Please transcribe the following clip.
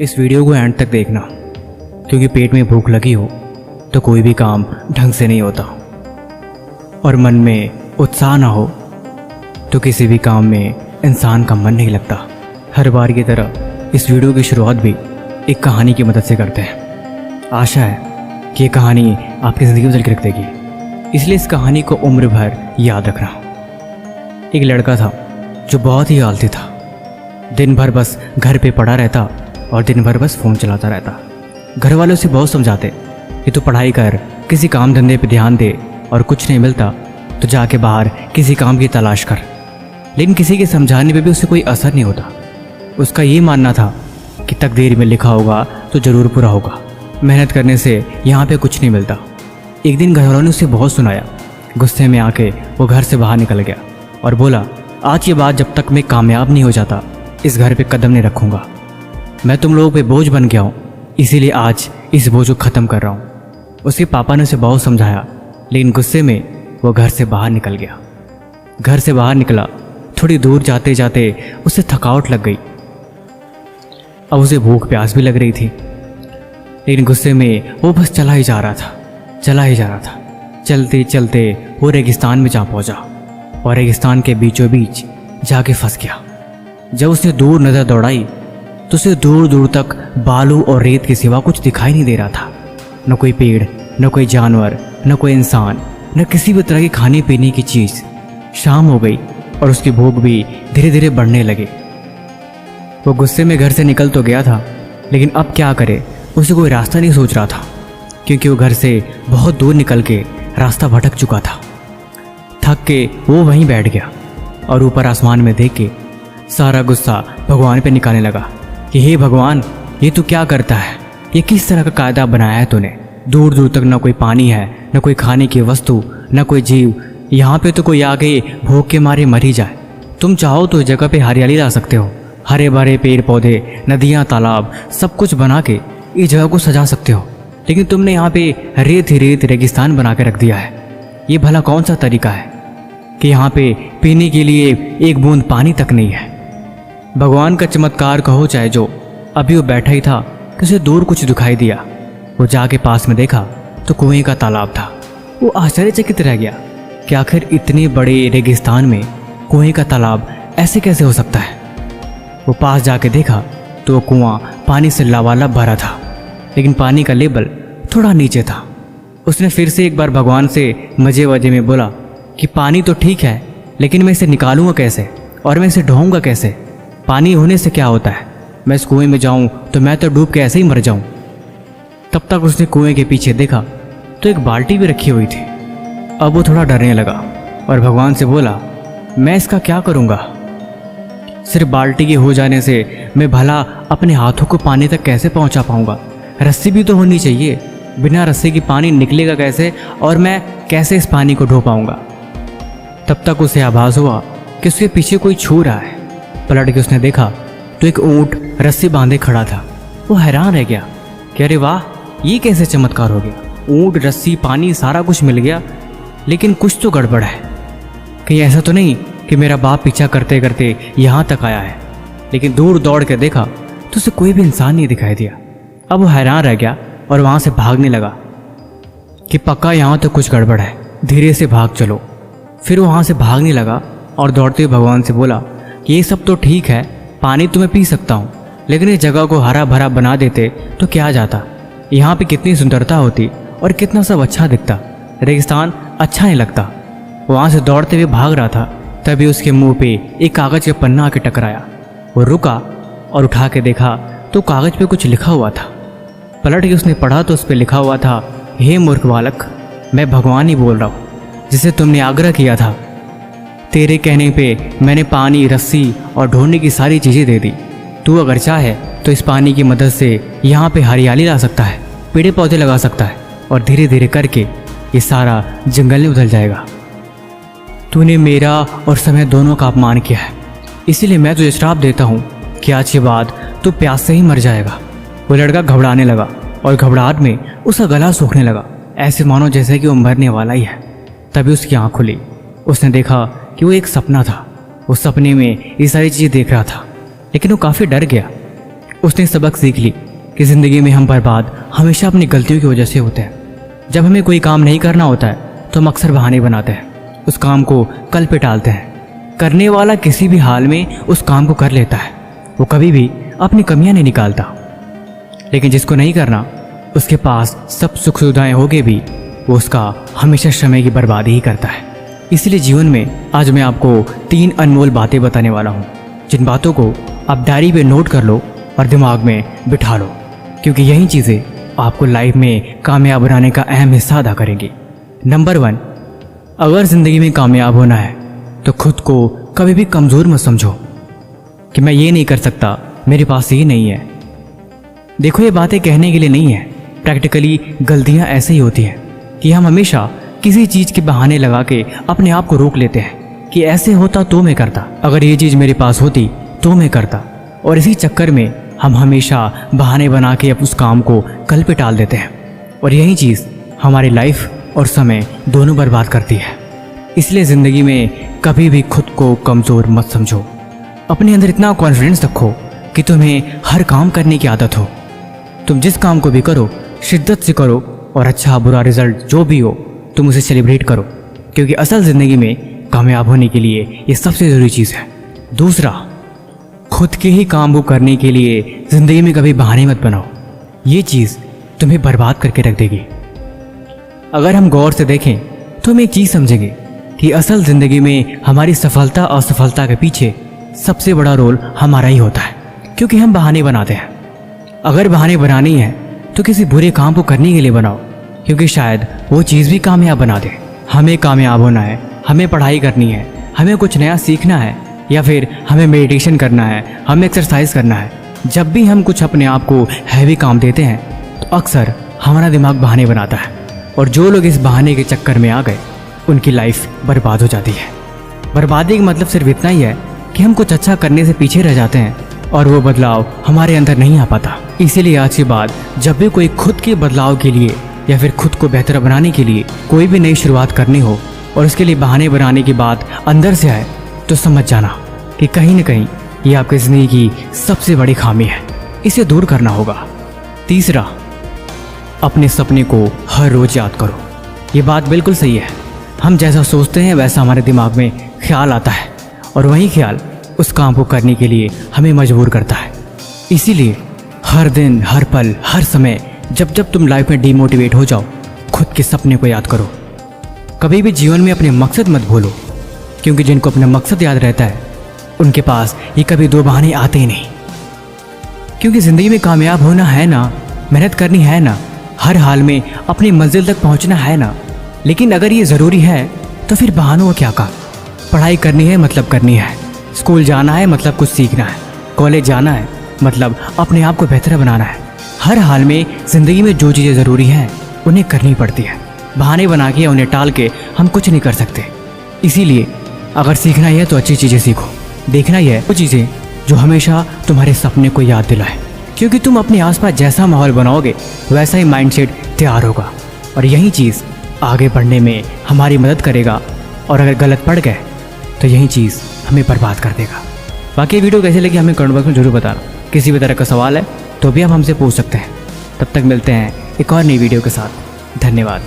इस वीडियो को एंड तक देखना, क्योंकि पेट में भूख लगी हो तो कोई भी काम ढंग से नहीं होता, और मन में उत्साह ना हो तो किसी भी काम में इंसान का मन नहीं लगता। हर बार की तरह इस वीडियो की शुरुआत भी एक कहानी की मदद से करते हैं। आशा है कि ये कहानी आपकी ज़िंदगी में बदल के रख देगी, इसलिए इस कहानी को उम्र भर याद रखना। एक लड़का था जो बहुत ही आलसी था। दिन भर बस घर पे पड़ा रहता और दिन भर बस फ़ोन चलाता रहता। घर वाले उसे बहुत समझाते कि तू पढ़ाई कर, किसी काम धंधे पे ध्यान दे, और कुछ नहीं मिलता तो जाके बाहर किसी काम की तलाश कर। लेकिन किसी के समझाने पे भी उसे कोई असर नहीं होता। उसका ये मानना था कि तकदीर में लिखा होगा तो ज़रूर पूरा होगा, मेहनत करने से यहाँ पे कुछ नहीं मिलता। एक दिन घर वालों ने उसे बहुत सुनाया। गुस्से में आके वो घर से बाहर निकल गया और बोला, आज ये बात जब तक मैं कामयाब नहीं हो जाता इस घर पे कदम नहीं रखूँगा। मैं तुम लोगों पे बोझ बन गया हूँ, इसीलिए आज इस बोझ को ख़त्म कर रहा हूँ। उसके पापा ने उसे बहुत समझाया, लेकिन गुस्से में वो घर से बाहर निकल गया। घर से बाहर निकला, थोड़ी दूर जाते जाते उसे थकावट लग गई। अब उसे भूख प्यास भी लग रही थी, लेकिन गुस्से में वो बस चला ही जा रहा था। चलते चलते वो रेगिस्तान में जा पहुंचा और रेगिस्तान के बीचों बीच जाके फंस गया। जब उसने दूर नज़र दौड़ाई तो उसे दूर दूर तक बालू और रेत के सिवा कुछ दिखाई नहीं दे रहा था। न कोई पेड़, न कोई जानवर, न कोई इंसान, न किसी भी तरह की खाने पीने की चीज़। शाम हो गई और उसकी भूख भी धीरे धीरे बढ़ने लगी। वो गुस्से में घर से निकल तो गया था, लेकिन अब क्या करे, उसे कोई रास्ता नहीं सूझ रहा था, क्योंकि वो घर से बहुत दूर निकल के रास्ता भटक चुका था। थक के वो वहीं बैठ गया और ऊपर आसमान में देख के सारा गुस्सा भगवान पे निकालने लगा कि हे भगवान, ये तू क्या करता है? ये किस तरह का कायदा बनाया है तूने? दूर दूर तक न कोई पानी है, न कोई खाने की वस्तु, न कोई जीव। यहाँ पे तो कोई आके भूख के मारे मर ही जाए। तुम चाहो तो इस जगह पे हरियाली ला सकते हो, हरे भरे पेड़ पौधे, नदियाँ, तालाब, सब कुछ बना के इस जगह को सजा सकते हो, लेकिन तुमने यहाँ पे रेत ही रेत रेगिस्तान बना के रख दिया है। ये भला कौन सा तरीका है कि यहाँ पे पीने के लिए एक बूंद पानी तक नहीं है? भगवान का चमत्कार कहो चाहे जो, अभी वो बैठा ही था कि उसे दूर कुछ दिखाई दिया। वो जाके पास में देखा तो कुएं का तालाब था। वो आश्चर्यचकित रह गया कि आखिर इतने बड़े रेगिस्तान में कुएं का तालाब ऐसे कैसे हो सकता है। वो पास जाके देखा तो वो कुआं पानी से लबालब भरा था, लेकिन पानी का लेवल थोड़ा नीचे था। उसने फिर से एक बार भगवान से मजे वजे में बोला कि पानी तो ठीक है, लेकिन मैं इसे निकालूंगा कैसे और मैं इसे ढोऊंगा कैसे? पानी होने से क्या होता है? मैं इस कुएं में जाऊं तो मैं तो डूब के ऐसे ही मर जाऊं। तब तक उसने कुएं के पीछे देखा तो एक बाल्टी भी रखी हुई थी। अब वो थोड़ा डरने लगा और भगवान से बोला, मैं इसका क्या करूंगा? सिर्फ बाल्टी के हो जाने से मैं भला अपने हाथों को पानी तक कैसे पहुंचा पाऊंगा? रस्सी भी तो होनी चाहिए। बिना रस्सी की पानी निकलेगा कैसे और मैं कैसे इस पानी को ढो पाऊंगा? तब तक उसे आभास हुआ कि उसके पीछे कोई छू रहा है। पलट के उसने देखा तो एक ऊंट रस्सी बांधे खड़ा था। वो हैरान रह गया कि अरे वाह, ये कैसे चमत्कार हो गया? ऊंट, रस्सी, पानी, सारा कुछ मिल गया, लेकिन कुछ तो गड़बड़ है। कहीं ऐसा तो नहीं कि मेरा बाप पीछा करते करते यहाँ तक आया है? लेकिन दूर दौड़ के देखा तो उसे कोई भी इंसान नहीं दिखाई दिया। अब वो हैरान रह गया और वहाँ से भागने लगा कि पक्का यहाँ तो कुछ गड़बड़ है, धीरे से भाग चलो। फिर वो वहाँ से भागने लगा और दौड़ते हुए भगवान से बोला कि ये सब तो ठीक है, पानी तो मैं पी सकता हूँ, लेकिन इस जगह को हरा भरा बना देते तो क्या जाता? यहाँ पे कितनी सुंदरता होती और कितना सब अच्छा दिखता। रेगिस्तान अच्छा नहीं लगता। वहाँ से दौड़ते हुए भाग रहा था, तभी उसके मुंह पे एक कागज़ का पन्ना आके टकराया। वो रुका और उठा के देखा तो कागज़ पे कुछ लिखा हुआ था। पलट के उसने पढ़ा तो उस पर लिखा हुआ था, हे मूर्ख बालक, मैं भगवान ही बोल रहा हूँ जिसे तुमने आग्रह किया था। तेरे कहने पे मैंने पानी, रस्सी और ढूंढने की सारी चीज़ें दे दी। तू अगर चाहे तो इस पानी की मदद से यहाँ पे हरियाली ला सकता है, पेड़ पौधे लगा सकता है, और धीरे धीरे करके ये सारा जंगल में बदल जाएगा। तूने मेरा और समय दोनों का अपमान किया है, इसीलिए मैं तुझे श्राप देता हूँ कि आज के बाद तू प्यास से ही मर जाएगा। वो लड़का घबराने लगा और घबराहट में उसका गला सूखने लगा, ऐसे मानो जैसे कि वो मरने वाला ही है। तभी उसकी आँख खुली। उसने देखा कि वो एक सपना था। उस सपने में ये सारी चीज़ें देख रहा था, लेकिन वो काफ़ी डर गया। उसने सबक सीख ली कि ज़िंदगी में हम बर्बाद हमेशा अपनी गलतियों की वजह से होते हैं। जब हमें कोई काम नहीं करना होता है तो हम अक्सर बहाने बनाते हैं, उस काम को कल पे टालते हैं। करने वाला किसी भी हाल में उस काम को कर लेता है, वो कभी भी अपनी कमियां नहीं निकालता। लेकिन जिसको नहीं करना, उसके पास सब सुख सुविधाएं होगे भी वो उसका हमेशा समय की बर्बादी ही करता है। इसलिए जीवन में आज मैं आपको 3 अनमोल बातें बताने वाला हूँ, जिन बातों को आप डायरी पे नोट कर लो और दिमाग में बिठा लो, क्योंकि यही चीज़ें आपको लाइफ में कामयाब बनाने का अहम हिस्सा अदा करेंगी। नंबर 1, अगर ज़िंदगी में कामयाब होना है तो खुद को कभी भी कमज़ोर मत समझो कि मैं ये नहीं कर सकता, मेरे पास ये नहीं है। देखो, ये बातें कहने के लिए नहीं है, प्रैक्टिकली गलतियाँ ऐसे ही होती हैं कि हम हमेशा किसी चीज़ के बहाने लगा के अपने आप को रोक लेते हैं कि ऐसे होता तो मैं करता, अगर ये चीज़ मेरे पास होती तो मैं करता। और इसी चक्कर में हम हमेशा बहाने बना के उस काम को कल पे टाल देते हैं, और यही चीज़ हमारी लाइफ और समय दोनों बर्बाद करती है। इसलिए ज़िंदगी में कभी भी खुद को कमज़ोर मत समझो। अपने अंदर इतना कॉन्फिडेंस रखो कि तुम्हें हर काम करने की आदत हो। तुम जिस काम को भी करो शिद्दत से करो, और अच्छा बुरा रिजल्ट जो भी हो तुम उसे सेलिब्रेट करो, क्योंकि असल ज़िंदगी में कामयाब होने के लिए ये सबसे ज़रूरी चीज़ है। दूसरा, खुद के ही काम को करने के लिए ज़िंदगी में कभी बहाने मत बनाओ, ये चीज़ तुम्हें बर्बाद करके रख देगी। अगर हम गौर से देखें तो हम एक चीज़ समझेंगे कि असल ज़िंदगी में हमारी सफलता असफलता के पीछे सबसे बड़ा रोल हमारा ही होता है, क्योंकि हम बहाने बनाते हैं। अगर बहाने बनानी है तो किसी बुरे काम को करने के लिए बनाओ, क्योंकि शायद वो चीज़ भी कामयाब बना दे। हमें कामयाब होना है, हमें पढ़ाई करनी है, हमें कुछ नया सीखना है, या फिर हमें मेडिटेशन करना है, हमें एक्सरसाइज करना है। जब भी हम कुछ अपने आप को हैवी काम देते हैं तो अक्सर हमारा दिमाग बहाने बनाता है, और जो लोग इस बहाने के चक्कर में आ गए उनकी लाइफ बर्बाद हो जाती है। बर्बादी का मतलब सिर्फ इतना ही है कि हम कुछ अच्छा करने से पीछे रह जाते हैं और वो बदलाव हमारे अंदर नहीं आ पाता। इसीलिए आज के बाद जब भी कोई खुद के बदलाव के लिए या फिर खुद को बेहतर बनाने के लिए कोई भी नई शुरुआत करनी हो और उसके लिए बहाने बनाने की बात अंदर से आए, तो समझ जाना कि कहीं न कहीं ये आपकी ज़िंदगी की सबसे बड़ी खामी है, इसे दूर करना होगा। तीसरा, अपने सपने को हर रोज़ याद करो। ये बात बिल्कुल सही है, हम जैसा सोचते हैं वैसा हमारे दिमाग में ख्याल आता है, और वही ख्याल उस काम को करने के लिए हमें मजबूर करता है। इसीलिए हर दिन, हर पल, हर समय जब जब तुम लाइफ में डीमोटिवेट हो जाओ, खुद के सपने को याद करो। कभी भी जीवन में अपने मकसद मत भूलो, क्योंकि जिनको अपना मकसद याद रहता है उनके पास ये कभी दो बहाने आते ही नहीं। क्योंकि ज़िंदगी में कामयाब होना है ना, मेहनत करनी है ना, हर हाल में अपनी मंजिल तक पहुंचना है ना। लेकिन अगर ये ज़रूरी है तो फिर बहानों का क्या काम। पढ़ाई करनी है मतलब करनी है, स्कूल जाना है मतलब कुछ सीखना है, कॉलेज जाना है मतलब अपने आप को बेहतर बनाना है। हर हाल में ज़िंदगी में जो चीज़ें ज़रूरी हैं उन्हें करनी पड़ती है। बहाने बना के उन्हें टाल के हम कुछ नहीं कर सकते। इसीलिए अगर सीखना ही है तो अच्छी चीज़ें सीखो। देखना ही है वो चीज़ें जो हमेशा तुम्हारे सपने को याद दिलाए, क्योंकि तुम अपने आसपास जैसा माहौल बनाओगे वैसा ही माइंडसेट तैयार होगा, और यही चीज़ आगे बढ़ने में हमारी मदद करेगा। और अगर गलत पड़ गए तो यही चीज़ हमें बर्बाद कर देगा। बाकी वीडियो कैसे लगी हमें कमेंट बॉक्स में जरूर बताना। किसी भी तरह का सवाल है तो भी आप हमसे पूछ सकते हैं। तब तक मिलते हैं एक और नई वीडियो के साथ। धन्यवाद।